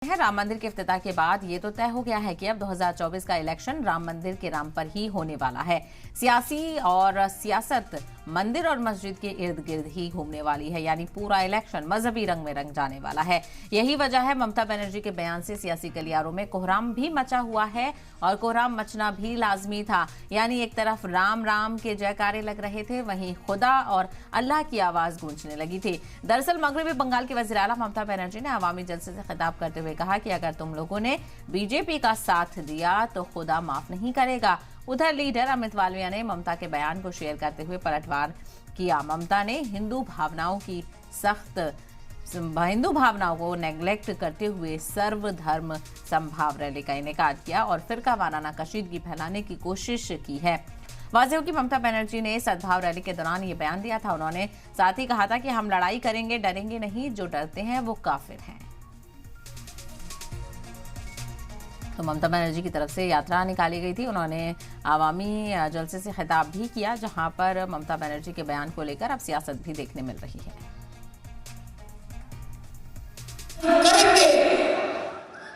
है राम मंदिर के इफ्तिताह के बाद ये तो तय हो गया है कि अब 2024 का इलेक्शन राम मंदिर के नाम पर ही होने वाला है। सियासी और सियासत मंदिर और मस्जिद के इर्द गिर्द ही घूमने वाली है, यानी पूरा इलेक्शन मजहबी रंग में रंग जाने वाला है। यही वजह है ममता बनर्जी के बयान से सियासी गलियारों में कोहराम भी मचा हुआ है और कोहराम मचना भी लाजमी था। यानी एक तरफ राम राम के जयकारे लग रहे थे, वहीं खुदा और अल्लाह की आवाज गूंजने लगी थी। दरअसल मगरबी बंगाल की वज़ीर आला ममता बनर्जी ने अवामी जलसे से खिताब करते हुए कहा कि अगर तुम लोगों ने बीजेपी का साथ दिया तो खुदा माफ नहीं करेगा। उधर लीडर अमित वालिया ने ममता के बयान को शेयर करते हुए पलटवार किया। ममता ने हिंदू भावनाओं को नेग्लेक्ट करते हुए सर्वधर्म संभाव रैली का इनेकाद किया और फिरका वाराना कशीदगी फैलाने की कोशिश की है। वाज़ेह हो कि ममता बनर्जी ने सद्भाव रैली के दौरान ये बयान दिया था। उन्होंने साथ ही कहा था कि हम लड़ाई करेंगे, डरेंगे नहीं, जो डरते हैं वो काफिर हैं। तो ममता बनर्जी की तरफ से यात्रा निकाली गई थी। उन्होंने आवामी जलसे से खिताब भी किया, जहां पर ममता बनर्जी के बयान को लेकर अब सियासत भी देखने मिल रही है।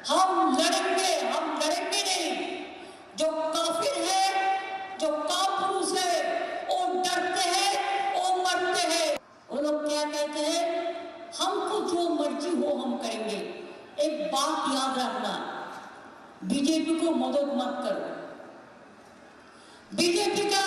हम लड़ेंगे नहीं। जो काफिर है, जो कापुरुष है, वो डरते हैं, वो मरते हैं। वो लोग क्या कहते हैं, हमको जो मर्जी हो हम करेंगे। एक बात याद रखना, बीजेपी को मदद मत करो। बीजेपी का